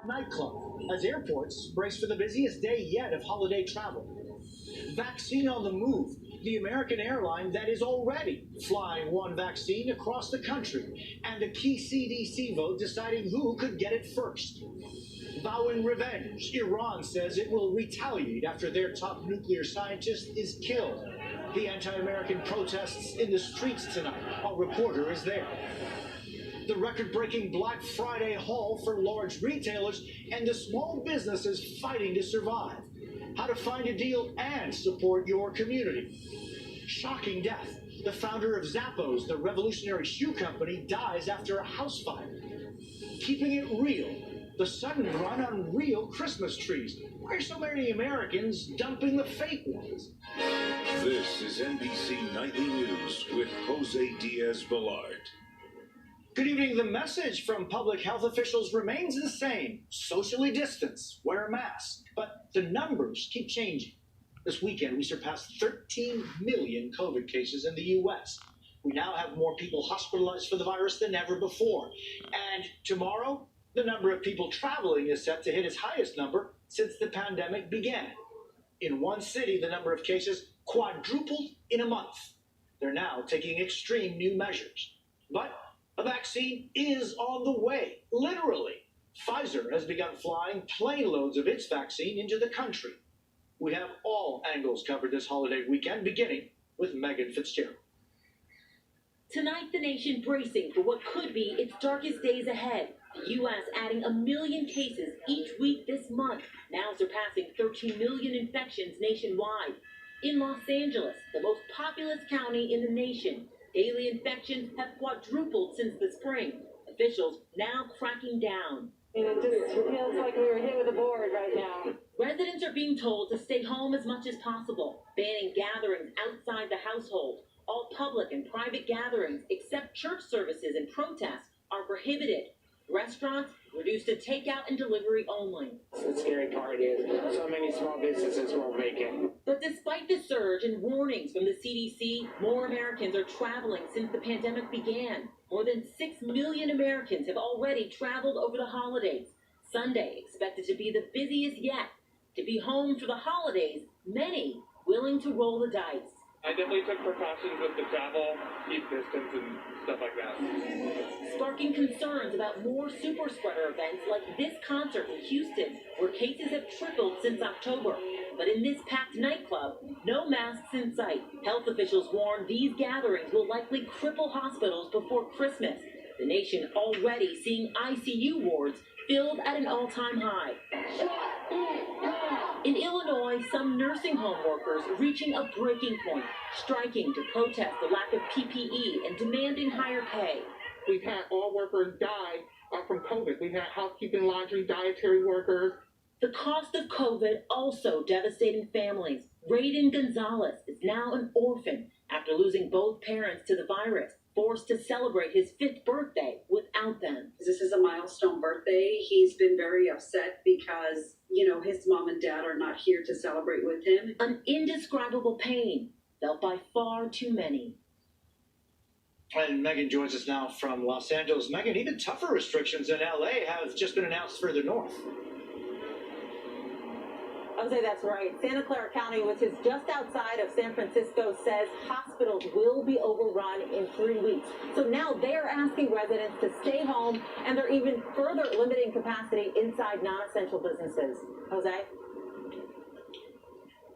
nightclub as airports brace for the busiest day yet of holiday travel. Vaccine on the move, the American airline that is already flying one vaccine across the country, and a key CDC vote deciding who could get it first. Vowing revenge, Iran says it will retaliate after their top nuclear scientist is killed. The anti-American protests in the streets tonight. Our reporter is there. The record-breaking Black Friday haul for large retailers and the small businesses fighting to survive. How to find a deal and support your community. Shocking death. The founder of Zappos, the revolutionary shoe company, dies after a house fire. Keeping it real. The sudden run on real Christmas trees. Why are so many Americans dumping the fake ones? This is NBC Nightly News with Jose Diaz-Balart. Good evening. The message from public health officials remains the same. Socially distance, wear a mask. But the numbers keep changing. This weekend, we surpassed 13 million COVID cases in the U.S. We now have more people hospitalized for the virus than ever before. And tomorrow, the number of people traveling is set to hit its highest number since the pandemic began. In one city, the number of cases quadrupled in a month. They're now taking extreme new measures. But a vaccine is on the way, literally. Pfizer has begun flying plane loads of its vaccine into the country. We have all angles covered this holiday weekend, beginning with Megan Fitzgerald. Tonight, the nation bracing for what could be its darkest days ahead. The U.S. adding 1 million cases each week this month, now surpassing 13 million infections nationwide. In Los Angeles, the most populous county in the nation, daily infections have quadrupled since the spring. Officials now cracking down. It just feels like we were hit with a board right now. Residents are being told to stay home as much as possible, banning gatherings outside the household. All public and private gatherings, except church services and protests, are prohibited. Restaurants reduced to takeout and delivery only. The scary part is so many small businesses won't make it. But despite the surge and warnings from the CDC, more Americans are traveling since the pandemic began. More than 6 million Americans have already traveled over the holidays. Sunday expected to be the busiest yet. To be home for the holidays, many willing to roll the dice. I definitely took precautions with the travel, keep distance and stuff like that. Sparking concerns about more super spreader events like this concert in Houston, where cases have tripled since October. But in this packed nightclub, no masks in sight. Health officials warn these gatherings will likely cripple hospitals before Christmas. The nation already seeing ICU wards filled at an all-time high. In Illinois, some nursing home workers reaching a breaking point, striking to protest the lack of PPE and demanding higher pay. We've had all workers die from COVID. We've had housekeeping, laundry, dietary workers. The cost of COVID also devastating families. Raiden Gonzalez is now an orphan after losing both parents to the virus, forced to celebrate his 5th birthday without them. This is a milestone birthday. He's been very upset because, his mom and dad are not here to celebrate with him. An indescribable pain felt by far too many. And Megan joins us now from Los Angeles. Megan, even tougher restrictions in LA have just been announced further north. Jose, that's right. Santa Clara County, which is just outside of San Francisco, says hospitals will be overrun in 3 weeks. So now they're asking residents to stay home, and they're even further limiting capacity inside non-essential businesses. Jose?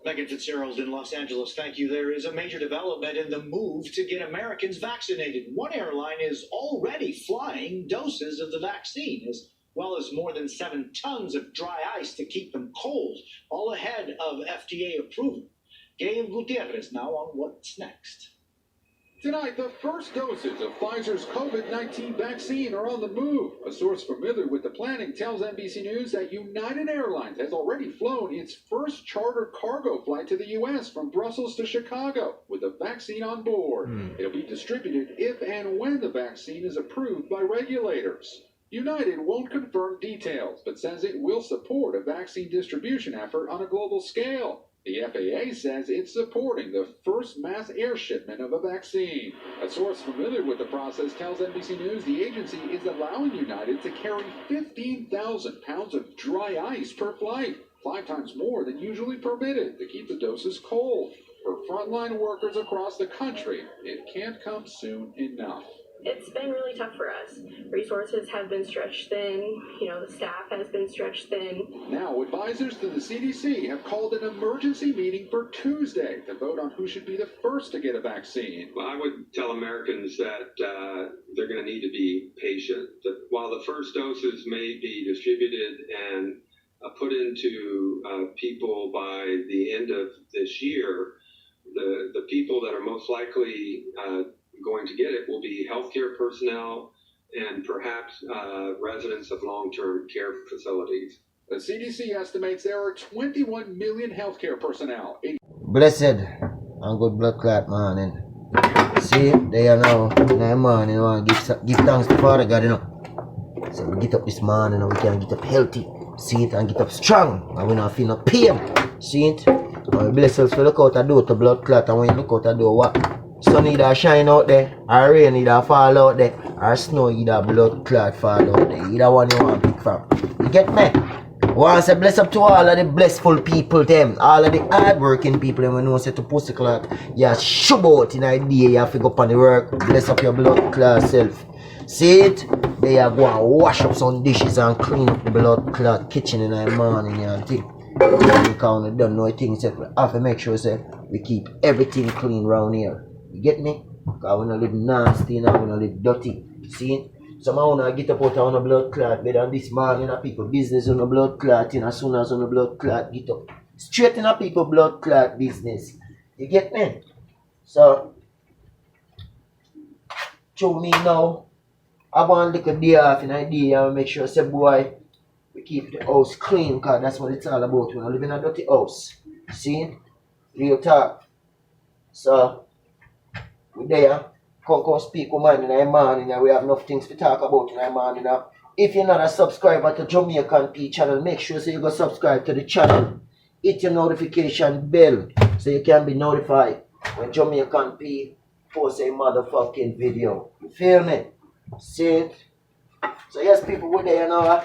Megan Fitzgerald in Los Angeles, thank you. There is a major development in the move to get Americans vaccinated. One airline is already flying doses of the vaccine, as well as more than 7 tons of dry ice to keep them cold, all ahead of FDA approval. Gabe Gutierrez now on what's next. Tonight, the first doses of Pfizer's COVID-19 vaccine are on the move. A source familiar with the planning tells NBC News that United Airlines has already flown its first charter cargo flight to the U.S. from Brussels to Chicago with the vaccine on board. It'll be distributed if and when the vaccine is approved by regulators. United won't confirm details, but says it will support a vaccine distribution effort on a global scale. The FAA says it's supporting the first mass air shipment of a vaccine. A source familiar with the process tells NBC News the agency is allowing United to carry 15,000 pounds of dry ice per flight, 5 times more than usually permitted, to keep the doses cold. For frontline workers across the country, it can't come soon enough. It's been really tough for us. Resources have been stretched thin. The staff has been stretched thin. Now, advisors to the CDC have called an emergency meeting for Tuesday to vote on who should be the first to get a vaccine. Well, I would tell Americans that they're going to need to be patient. That while the first doses may be distributed and put into people by the end of this year, the people that are most likely going to get it will be healthcare personnel and perhaps residents of long-term care facilities. The CDC estimates there are 21 million healthcare personnel. Blessed and good blood clot morning. See, there now, in the morning, give thanks to Father God, So we get up this morning and we can get up healthy, see it, and get up strong, and we don't feel no pain, see it. And we bless us for look out the door to blood clot, and when you look out the door, what? Sun either shine out there, or rain either fall out there, or snow either blood clot fall out there. Either one you want to pick from. You get me? I want to say bless up to all of the blessful people them, all of the hard-working people them, when you say to pussy clot, you shove out in a day, you have to go up on the work, bless up your blood clot self. See it? They are going to wash up some dishes and clean up the blood clot kitchen in the morning and thing. Because we don't know things, so we have to make sure say, we keep everything clean around here. You get me? Because we don't live nasty and we don't live dirty. See? Somehow when I get up out on a blood clot bed and this morning people business on a blood clot, as soon as on a blood clot get up. Straight in a people blood clot business. You get me? So show me now. I want to look a day off in a day and make sure say boy we keep the house clean, because that's what it's all about. We don't live in a dirty house. See? Real talk. So we there, come speak with man in the morning, and we have enough things to talk about in the morning. If you're not a subscriber to Jamaican P channel, make sure so you go subscribe to the channel. Hit your notification bell so you can be notified when Jamaican P posts a motherfucking video. You feel me? See it? So yes, people, we're there now.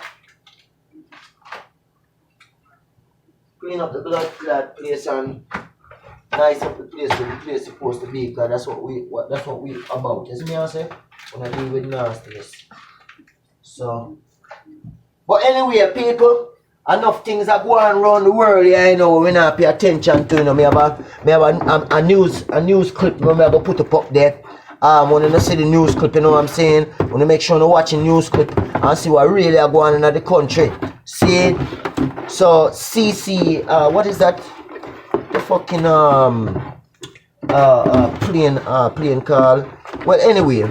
Clean up the blood clot place and nice up the place where the place is supposed to be, because that's what we about. You see me I say? When I deal with nastiness. So but anyway, people, enough things are going around the world here, you know, we not pay attention to, you know. Me have a news clip, I go put up there. When you see the news clip, you know what I'm saying? When you make sure you watch the news clip and see what really are going on in the country. See? So CC, what is that? The fucking plane call. Well, anyway,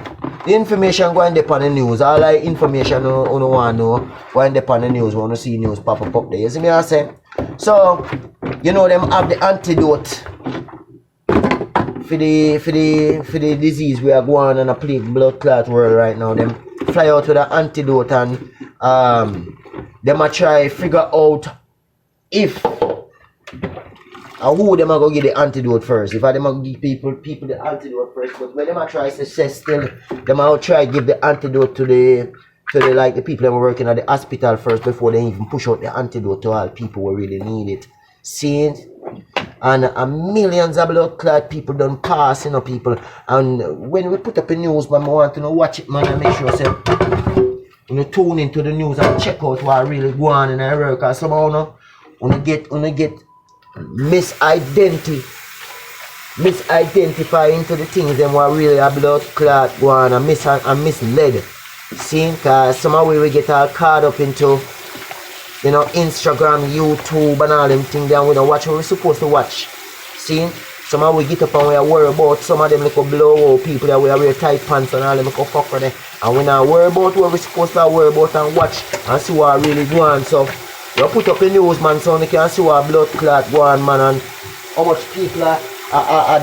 the information going up on the news. All the information you want to know going up on the news. Want to see news pop up there. You see me I say? So you know them have the antidote for the disease we are going on a plague blood clot world right now. Them fly out with the antidote and them a try figure out if who them a go give the antidote first. If them a give people the antidote first, but when them a try to say still, them a try give the antidote to the like the people that were working at the hospital first before they even push out the antidote to all people who really need it. See it? And millions of blood clot people done pass, you know, people. And when we put up a news, man, I want to know watch it, man, and make sure say you tune into the news and check out what really going on in America. Because somehow when you get misidentify into the things them what really a blood clot going and misled. See, because somehow we get all caught up into, you know, Instagram, YouTube and all them things that we don't watch what we're supposed to watch. See? Somehow we get up and we are worried about some of them like blow out people that we wear tight pants and all them like fuck with them. And we not worry about what we're supposed to worry about and watch and see what really go on. So you put up the news, man, so you can see what blood clot go on, man, and how much people are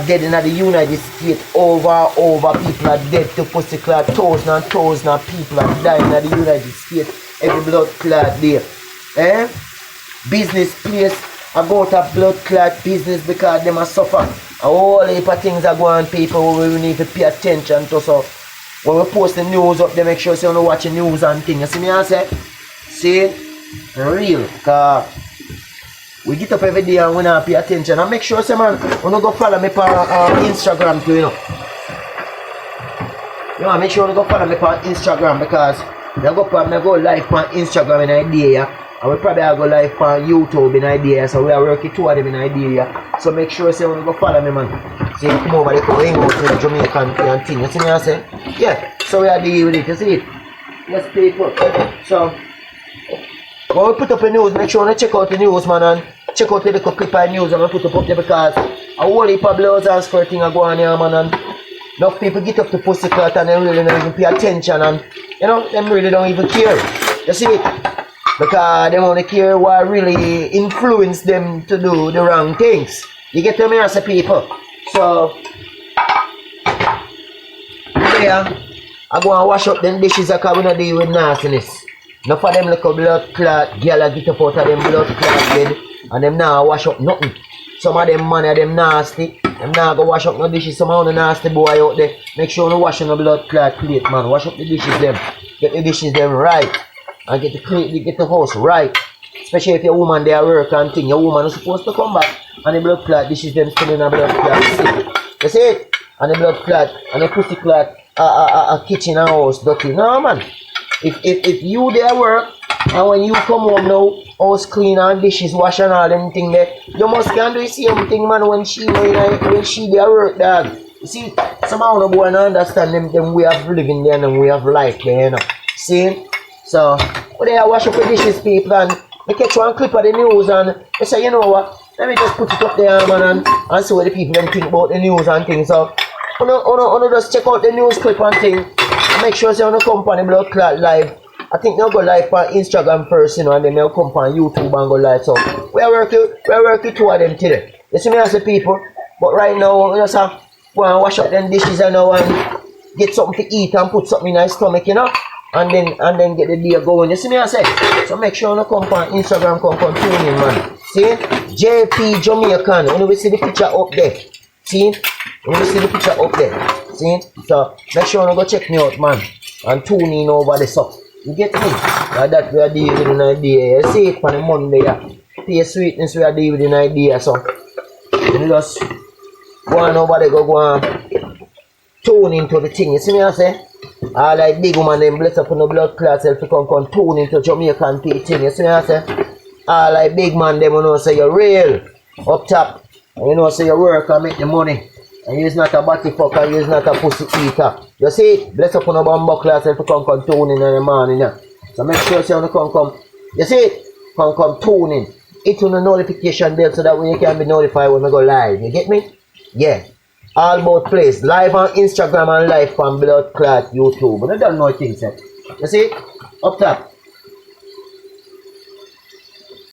dead in the United States. Over people are dead to pussy clot. Thousands and thousands of people are dying in the United States. Every blood clot there. Business place about a blood clot business because them are suffer. A whole heap of things are going on, people we need to pay attention to. So when we post the news up there, make sure you watch the news and things. You see me I say? See? Real. Cause we get up every day and we not pay attention. And make sure say man, you go follow me on Instagram too, you know. Yeah, make sure you go follow me on Instagram because I go live on Instagram in idea. And we probably go live on YouTube in idea. So we are working two of them in idea. So make sure say when you go follow me, man. So you come over there, come hang out with Jamaican and thing. You see me I say? Yeah. So we are dealing with it, you see it? Yes, people. So when we put up the news, make sure you check out the news, man, and check out the little clip of news and I put up there because a whole heap of blows and squirting are going here, man, and enough people get up to pussy clot and they really don't even pay attention and, you know, them really don't even care. You see it? Because they only care what really influence them to do the wrong things. You get to me as a people. So, yeah, I go and wash up them dishes because we don't deal with nastiness. Enough of them little blood clot, girl get up out of them blood clot bed and them now wash up nothing. Some of them man them nasty. Them now go wash up no dishes. Some of the nasty boy out there. Make sure you wash on the blood clot plate, man. Wash up the dishes them. Get the dishes them right. And get the house right. Especially if your woman there work and thing. Your woman is supposed to come back and the blood clot dishes them still in a blood clot. You see it? And the blood clot and the pussy clot a kitchen and house dirty. No man. If you there work and when you come home now, house clean and dishes wash and all them thing there, you must can do the same thing man when she there work, dog. You see, somehow no boy don't understand them way of living there and way of life there, you know. See? So when they wash up the dishes people and they catch one clip of the news and they say, you know what, let me just put it up there man and see what the people them think about the news and things. So you just check out the news clip and thing. Make sure you come on the blood clot live. I think they'll go live on Instagram first, you know, and then they'll come on YouTube and go live. So we're working two of them today. You see me as the people, but right now we just have go and wash up them dishes and now and get something to eat and put something in my stomach, you know, and then get the day going. You see me I say? So make sure you come on Instagram, come on tune in, man. See? JP Jamaican. When we see the picture up there. See? When we see the picture up there. See? So make sure you go check me out, man. And tune in over the stuff. You get me? Like that we are dealing with an idea. You see it on the Monday, yeah. Pay sweetness we are dealing with an idea. So you just go on over there, go and tune into the thing. You see me I say? All like big woman them bless up on the blood clot self to come tune into Jamaican thing. You see me I say? All like big man them you know say you're real up top. And you know say you work and make the money. And you're not a body fucker, you're not a pussy eater. You see, bless up on a bumbo class if you come tune in the morning. Yeah. So make sure you come. You see, come tune in. Hit on the notification bell so that way you can be notified when we go live. You get me? Yeah. All about place. Live on Instagram and live on Blood Clot YouTube. But I don't know things yet. You see, up top.